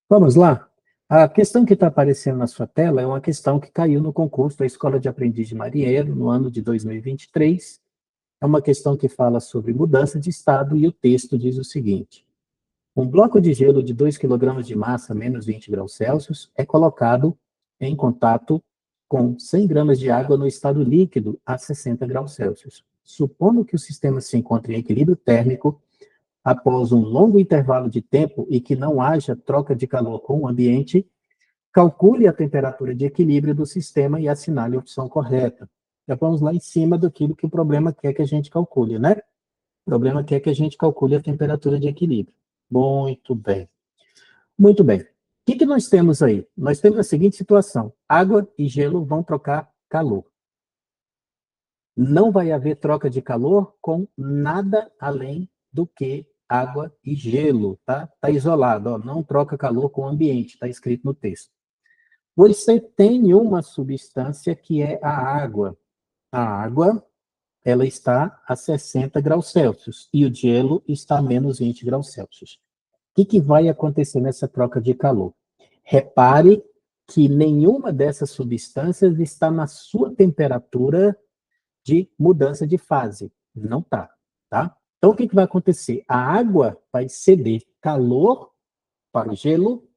Vamos lá? A questão que está aparecendo na sua tela é uma questão que caiu no concurso da Escola de Aprendiz de Marinheiro no ano de 2023. É uma questão que fala sobre mudança de estado e o texto diz o seguinte: um bloco de gelo de 2 kg de massa, menos 20 graus Celsius, é colocado em contato com 100 gramas de água no estado líquido a 60 graus Celsius. Supondo que o sistema se encontre em equilíbrio térmico, após um longo intervalo de tempo e que não haja troca de calor com o ambiente, calcule a temperatura de equilíbrio do sistema e assinale a opção correta. Já vamos lá em cima daquilo que o problema quer que a gente calcule, né? O problema quer que a gente calcule a temperatura de equilíbrio. Muito bem. Muito bem. O que nós temos aí? Nós temos a seguinte situação: água e gelo vão trocar calor. Não vai haver troca de calor com nada além do que água e gelo, tá? Está isolado, ó, não troca calor com o ambiente, está escrito no texto. Você tem uma substância que é a água. A água, ela está a 60 graus Celsius e o gelo está a menos 20 graus Celsius. O que vai acontecer nessa troca de calor? Repare que nenhuma dessas substâncias está na sua temperatura de mudança de fase. Não está, tá? Então, o que vai acontecer? A água vai ceder calor para o gelo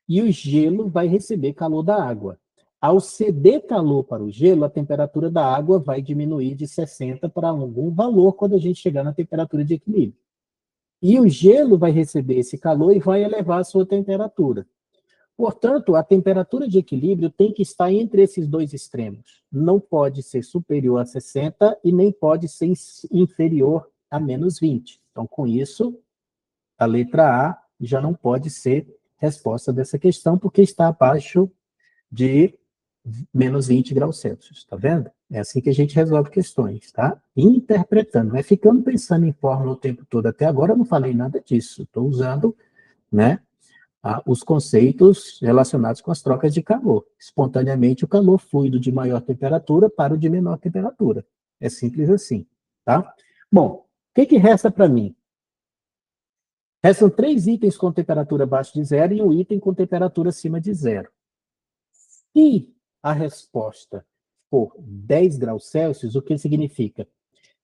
e o gelo vai receber calor da água. Ao ceder calor para o gelo, a temperatura da água vai diminuir de 60 para algum valor quando a gente chegar na temperatura de equilíbrio. E o gelo vai receber esse calor e vai elevar a sua temperatura. Portanto, a temperatura de equilíbrio tem que estar entre esses dois extremos. Não pode ser superior a 60 e nem pode ser inferior a menos 20. Então, com isso, a letra A já não pode ser resposta dessa questão, porque está abaixo de menos 20 graus Celsius, tá vendo? É assim que a gente resolve questões, tá? Interpretando, não é ficando pensando em fórmula o tempo todo. Até agora eu não falei nada disso. Estou usando, né, os conceitos relacionados com as trocas de calor. Espontaneamente, o calor fluido de maior temperatura para o de menor temperatura. É simples assim, tá? Bom, o que resta para mim? Restam 3 itens com temperatura abaixo de zero e um item com temperatura acima de zero. Se a resposta for 10 graus Celsius, o que significa?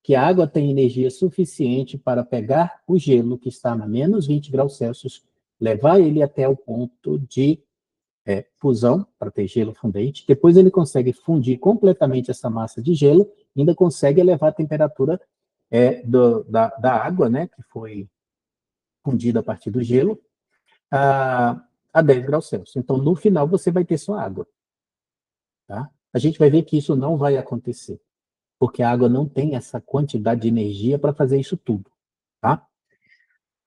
Que a água tem energia suficiente para pegar o gelo que está a menos 20 graus Celsius, levar ele até o ponto de fusão, para ter gelo fundente. Depois ele consegue fundir completamente essa massa de gelo, e ainda consegue elevar a temperatura da água, né, que foi fundida a partir do gelo, a 10 graus Celsius. Então, no final, você vai ter só água. Tá? A gente vai ver que isso não vai acontecer, porque a água não tem essa quantidade de energia para fazer isso tudo. Tá?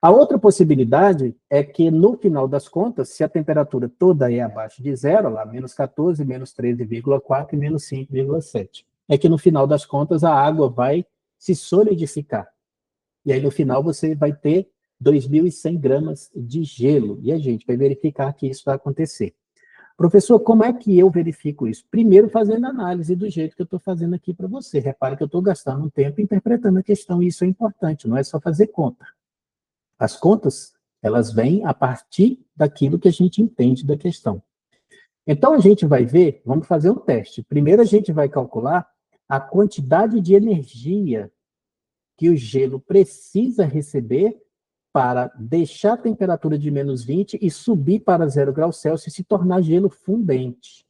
A outra possibilidade é que, no final das contas, se a temperatura toda é abaixo de zero, lá, menos 14, menos 13,4 e menos 5,7, é que, no final das contas, a água vai se solidificar. E aí, no final, você vai ter 2.100 gramas de gelo. E a gente vai verificar que isso vai acontecer. Professor, como é que eu verifico isso? Primeiro, fazendo análise do jeito que eu estou fazendo aqui para você. Repare que eu estou gastando um tempo interpretando a questão, e isso é importante, não é só fazer conta. As contas, elas vêm a partir daquilo que a gente entende da questão. Então, a gente vai ver, vamos fazer um teste. Primeiro, a gente vai calcular a quantidade de energia que o gelo precisa receber para deixar a temperatura de menos 20 e subir para 0 graus Celsius e se tornar gelo fundente.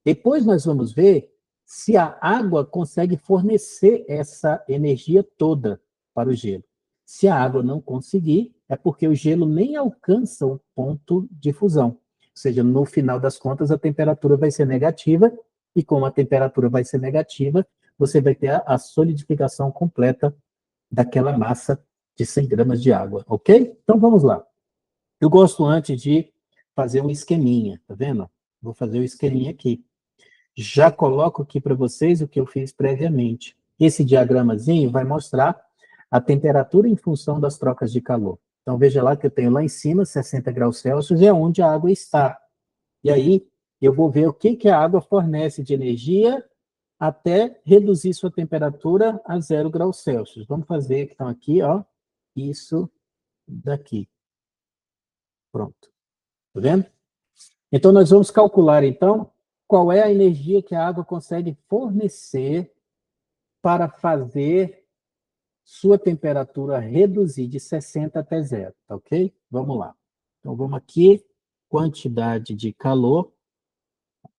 Depois nós vamos ver se a água consegue fornecer essa energia toda para o gelo. Se a água não conseguir, é porque o gelo nem alcança o ponto de fusão. Ou seja, no final das contas, a temperatura vai ser negativa, e como a temperatura vai ser negativa, você vai ter a solidificação completa daquela massa de 100 gramas de água, ok? Então vamos lá. Eu gosto antes de fazer um esqueminha, tá vendo? Vou fazer o esqueminha aqui. Já coloco aqui para vocês o que eu fiz previamente. Esse diagramazinho vai mostrar a temperatura em função das trocas de calor. Então, veja lá que eu tenho lá em cima 60 graus Celsius, é onde a água está. E aí, eu vou ver o que a água fornece de energia até reduzir sua temperatura a 0 graus Celsius. Vamos fazer, então, aqui, ó, isso daqui. Pronto. Tá vendo? Então, nós vamos calcular, então, qual é a energia que a água consegue fornecer para fazer sua temperatura reduzir de 60 até zero, tá ok? Vamos lá. Então, vamos aqui, quantidade de calor,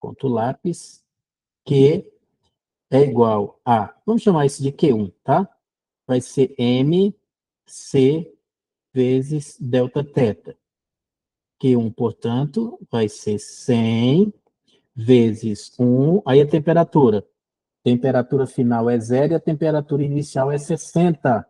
ponto lápis, Q é igual a, vamos chamar isso de Q1, tá? Vai ser MC vezes delta teta. Q1, portanto, vai ser 100 vezes 1, aí a temperatura. Temperatura final é zero e a temperatura inicial é 60.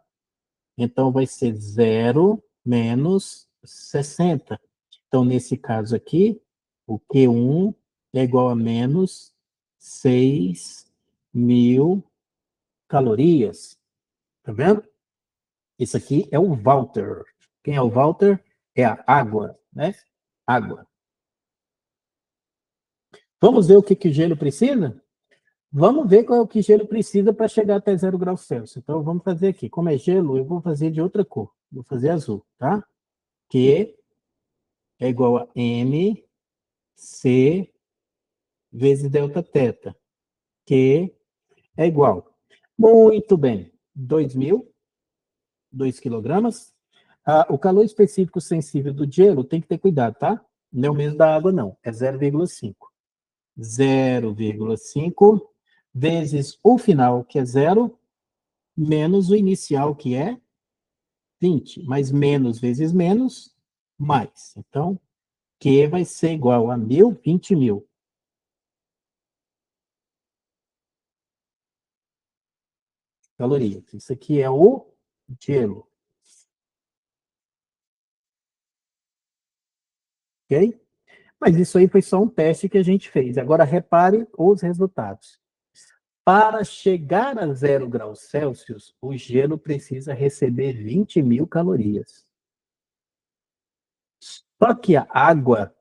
Então, vai ser 0 menos 60. Então, nesse caso aqui, o Q1 é igual a menos 6.000 calorias. Tá vendo? Isso aqui é o Walter. Quem é o Walter? É a água, né? Água. Vamos ver o que o gelo precisa? Vamos ver qual é o que gelo precisa para chegar até 0 graus Celsius. Então, vamos fazer aqui. Como é gelo, eu vou fazer de outra cor. Vou fazer azul, tá? Que é igual a MC vezes delta teta. Que é igual. Muito bem. 2.000, 2 quilogramas. O calor específico sensível do gelo tem que ter cuidado, tá? Não é o mesmo da água, não. É 0,5. 0,5 vezes o final, que é 0, menos o inicial, que é 20. Mas menos vezes menos, mais. Então, Q vai ser igual a 1.000, 20.000. Calorias. Isso aqui é o gelo. Ok? Mas isso aí foi só um teste que a gente fez. Agora, repare os resultados. Para chegar a 0 graus Celsius, o gelo precisa receber 20.000 calorias. Só que a água,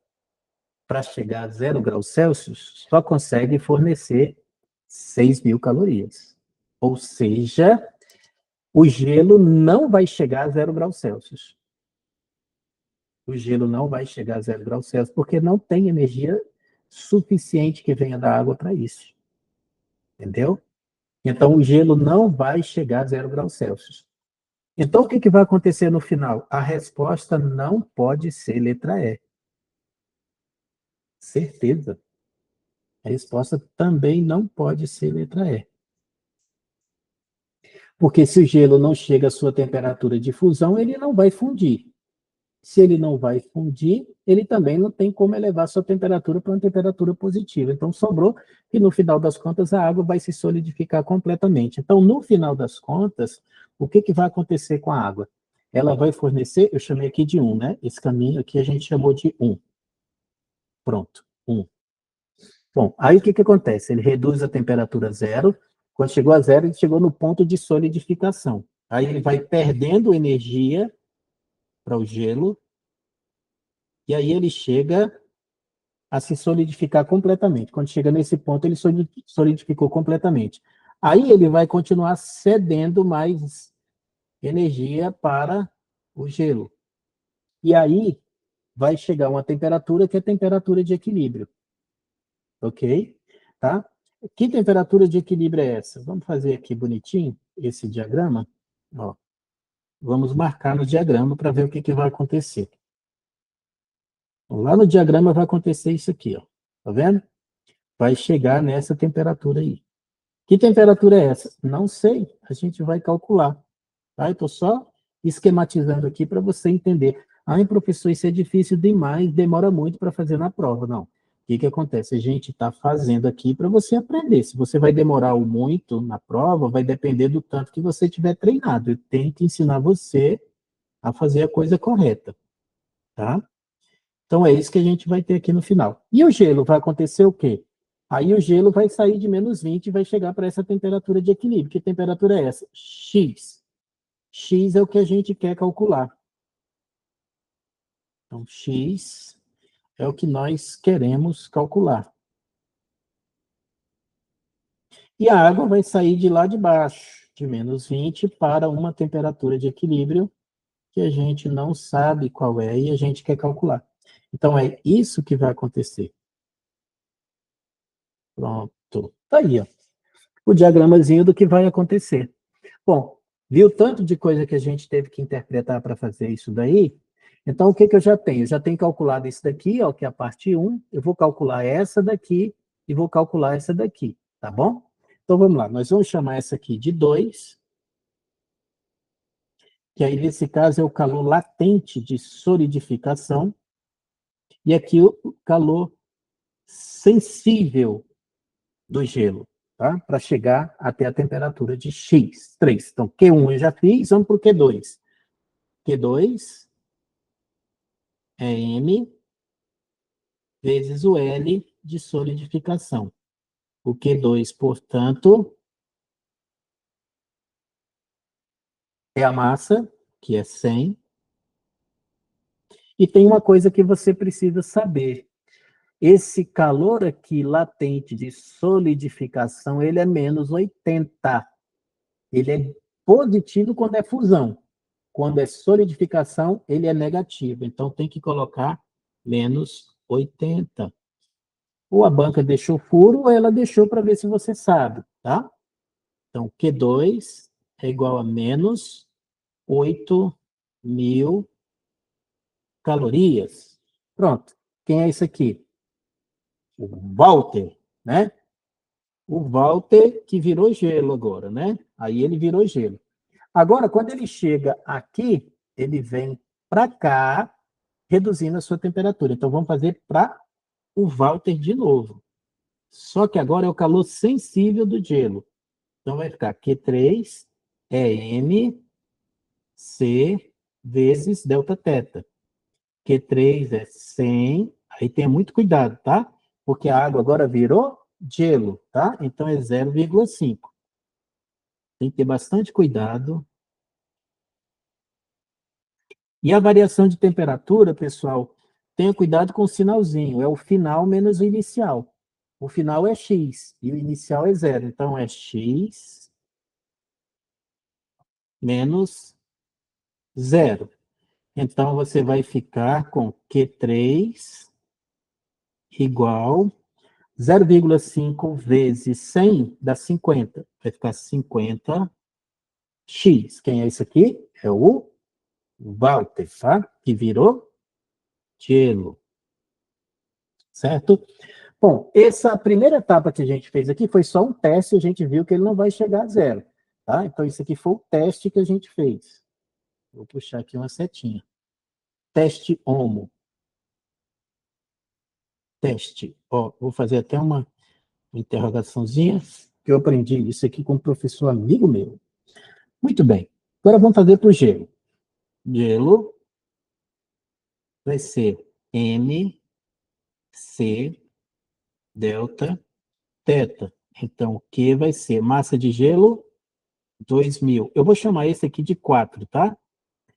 para chegar a 0 graus Celsius, só consegue fornecer 6.000 calorias. Ou seja, o gelo não vai chegar a 0 graus Celsius. O gelo não vai chegar a 0 graus Celsius porque não tem energia suficiente que venha da água para isso. Entendeu? Então, o gelo não vai chegar a 0 graus Celsius. Então, o que vai acontecer no final? A resposta não pode ser letra E. Certeza. A resposta também não pode ser letra E. Porque se o gelo não chega à sua temperatura de fusão, ele não vai fundir. Se ele não vai fundir, ele também não tem como elevar sua temperatura para uma temperatura positiva. Então, sobrou que, no final das contas, a água vai se solidificar completamente. Então, no final das contas, o que vai acontecer com a água? Ela vai fornecer, eu chamei aqui de 1, né? Esse caminho aqui a gente chamou de 1. Pronto, 1. Bom, aí o que acontece? Ele reduz a temperatura a zero. Quando chegou a zero, ele chegou no ponto de solidificação. Aí ele vai perdendo energia para o gelo, e aí ele chega a se solidificar completamente. Quando chega nesse ponto, ele solidificou completamente. Aí ele vai continuar cedendo mais energia para o gelo. E aí vai chegar uma temperatura que é a temperatura de equilíbrio. Ok? Tá? Que temperatura de equilíbrio é essa? Vamos fazer aqui bonitinho esse diagrama. Ó, vamos marcar no diagrama para ver o que vai acontecer. Lá no diagrama vai acontecer isso aqui, ó. Tá vendo? Vai chegar nessa temperatura aí. Que temperatura é essa? Não sei. A gente vai calcular. Tá? Eu estou só esquematizando aqui para você entender. Ai, professor, isso é difícil demais, demora muito para fazer na prova. Não. O que acontece? A gente está fazendo aqui para você aprender. Se você vai demorar muito na prova, vai depender do tanto que você tiver treinado. Eu tenho que ensinar você a fazer a coisa correta. Tá? Então, é isso que a gente vai ter aqui no final. E o gelo? Vai acontecer o quê? Aí o gelo vai sair de menos 20 e vai chegar para essa temperatura de equilíbrio. Que temperatura é essa? X. X é o que a gente quer calcular. Então, X é o que nós queremos calcular. E a água vai sair de lá de baixo, de menos 20, para uma temperatura de equilíbrio que a gente não sabe qual é e a gente quer calcular. Então, é isso que vai acontecer. Pronto. Tá aí, ó. O diagramazinho do que vai acontecer. Bom, viu tanto de coisa que a gente teve que interpretar para fazer isso daí? Então, o que eu já tenho? Eu já tenho calculado isso daqui, ó, que é a parte 1. Eu vou calcular essa daqui e vou calcular essa daqui, tá bom? Então, vamos lá. Nós vamos chamar essa aqui de 2, que aí, nesse caso, é o calor latente de solidificação, e aqui o calor sensível do gelo, tá? Para chegar até a temperatura de X3. Então, Q1 eu já fiz, vamos para o Q2. Q2 é M vezes o L de solidificação. O Q2, portanto, é a massa, que é 100. E tem uma coisa que você precisa saber. Esse calor aqui latente de solidificação, ele é menos 80. Ele é positivo quando é fusão. Quando é solidificação, ele é negativo. Então, tem que colocar menos 80. Ou a banca deixou furo, ou ela deixou para ver se você sabe, tá? Então, Q2 é igual a menos 8.000 calorias. Pronto. Quem é isso aqui? O Walter, né? O Walter que virou gelo agora, né? Aí ele virou gelo. Agora, quando ele chega aqui, ele vem para cá, reduzindo a sua temperatura. Então, vamos fazer para o Walter de novo. Só que agora é o calor sensível do gelo. Então, vai ficar Q3 é M C vezes delta teta. Q3 é 100. Aí tenha muito cuidado, tá? Porque a água agora virou gelo, tá? Então, é 0,5. Tem que ter bastante cuidado. E a variação de temperatura, pessoal, tenha cuidado com o sinalzinho. É o final menos o inicial. O final é X e o inicial é 0. Então, é X menos 0. Então, você vai ficar com Q3 igual 0,5 vezes 100 dá 50. Vai ficar 50x. Quem é isso aqui? É o Walter, tá? Que virou gelo. Certo? Bom, essa primeira etapa que a gente fez aqui foi só um teste, a gente viu que ele não vai chegar a 0. Tá? Então, isso aqui foi o teste que a gente fez. Vou puxar aqui uma setinha. Teste HOMO. Teste. Ó, vou fazer até uma interrogaçãozinha, que eu aprendi isso aqui com um professor amigo meu. Muito bem. Agora vamos fazer para o gelo. Gelo vai ser M, C, delta, teta. Então, o que vai ser? Massa de gelo, 2.000. Eu vou chamar esse aqui de 4, tá?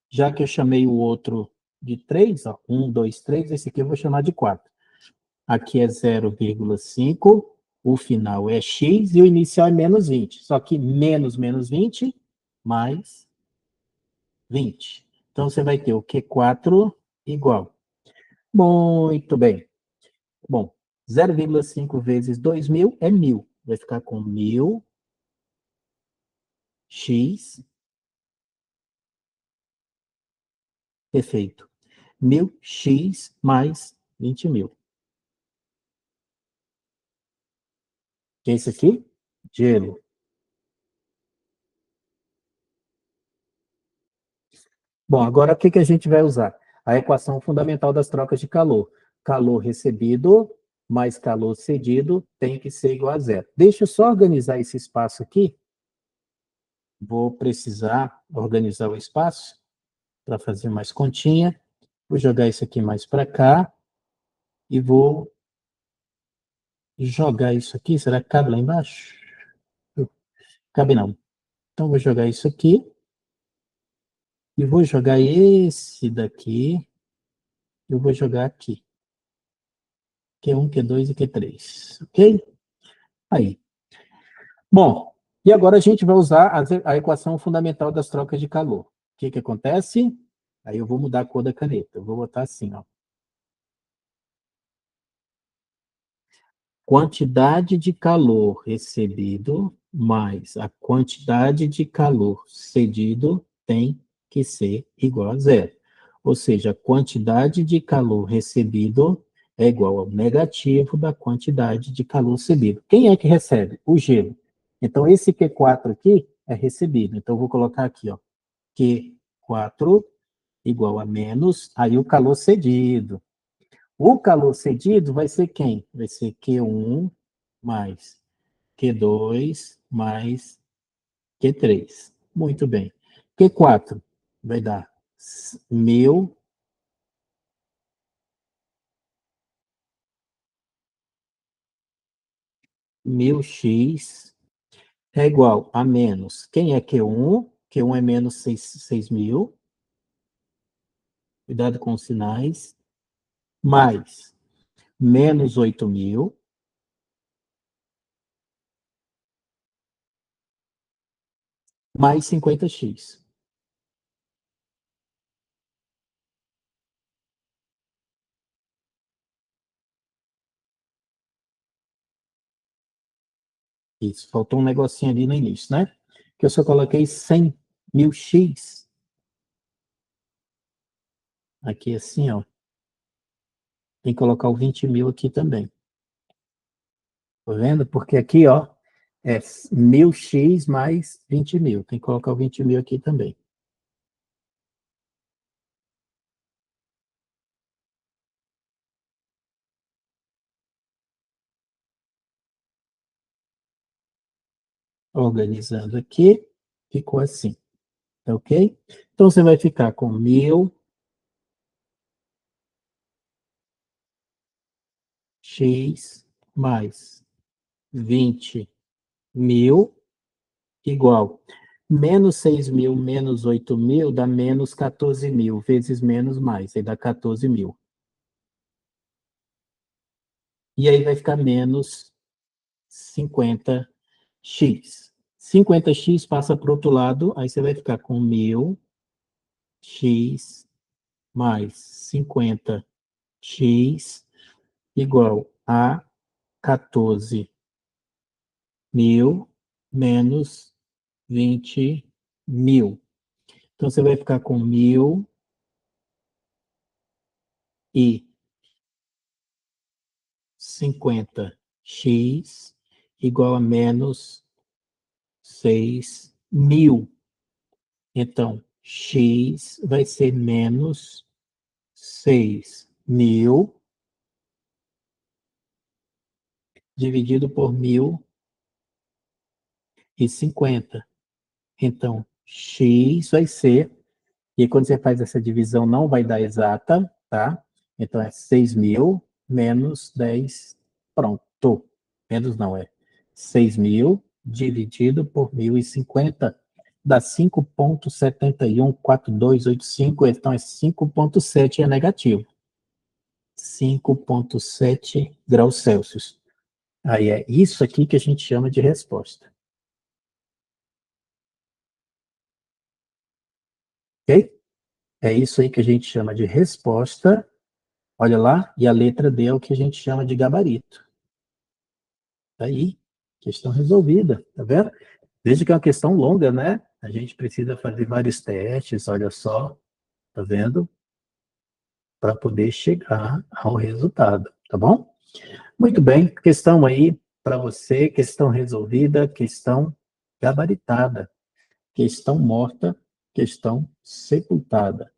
Já que eu chamei o outro de 3, ó, 1, 2, 3, esse aqui eu vou chamar de 4. Aqui é 0,5, o final é x e o inicial é menos 20. Só que menos 20, mais 20. Então, você vai ter o Q4 igual. Muito bem. Bom, 0,5 vezes 2.000 é 1.000. Vai ficar com 1.000 x. Perfeito. 1.000x mais 20.000. Que é isso aqui? Gelo. Bom, agora o que a gente vai usar? A equação fundamental das trocas de calor. Calor recebido mais calor cedido tem que ser igual a 0. Deixa eu só organizar esse espaço aqui. Vou precisar organizar o espaço para fazer mais continha. Vou jogar isso aqui mais para cá. E vou jogar isso aqui. Será que cabe lá embaixo? Cabe não. Então, vou jogar isso aqui. E vou jogar esse daqui. Eu vou jogar aqui. Q1, Q2 e Q3. Ok? Aí. Bom, e agora a gente vai usar a equação fundamental das trocas de calor. O que acontece? Aí eu vou mudar a cor da caneta. Eu vou botar assim, ó. quantidade de calor recebido mais a quantidade de calor cedido tem que ser igual a zero. Ou seja, a quantidade de calor recebido é igual ao negativo da quantidade de calor recebido. Quem é que recebe? O gelo. Então, esse Q4 aqui é recebido. Então, eu vou colocar aqui, ó, Q4 igual a menos, aí o calor cedido. O calor cedido vai ser quem? Vai ser Q1 mais Q2 mais Q3. Muito bem. Q4 vai dar 1000 1000x é igual a menos. Quem é Q1? Q1 é menos 6.000. Cuidado com os sinais. Mais menos 8.000. Mais 50x. Isso, faltou um negocinho ali no início, né? Que eu só coloquei 100.000x. Aqui assim, ó. Tem que colocar o 20.000 aqui também. Tá vendo? Porque aqui, ó, é 1000x mais 20.000. Tem que colocar o 20.000 aqui também. Organizando aqui, ficou assim. Tá ok? Então, você vai ficar com 1000x mais 20.000 igual. Menos 6.000 menos 8.000 dá menos 14.000, vezes menos mais, aí dá 14.000. E aí vai ficar menos 50x. 50x passa para o outro lado, aí você vai ficar com 1000x mais 50x igual a 14.000 menos 20.000. Então, você vai ficar com 1050x igual a menos 6.000. Então, x vai ser menos 6.000 dividido por 1050. Então, x vai ser, e quando você faz essa divisão não vai dar exata, tá? Então, é 6.000 menos 10, pronto. Menos não, é 6.000 dividido por 1050, dá 5,714285, então é 5,7 é negativo. 5,7 graus Celsius. Aí é isso aqui que a gente chama de resposta. Ok? É isso aí que a gente chama de resposta. Olha lá, e a letra D é o que a gente chama de gabarito. Tá aí, questão resolvida, tá vendo? Veja que é uma questão longa, né? A gente precisa fazer vários testes, olha só, tá vendo? Para poder chegar ao resultado, tá bom? Muito bem, questão aí para você, questão resolvida, questão gabaritada, questão morta, questão sepultada.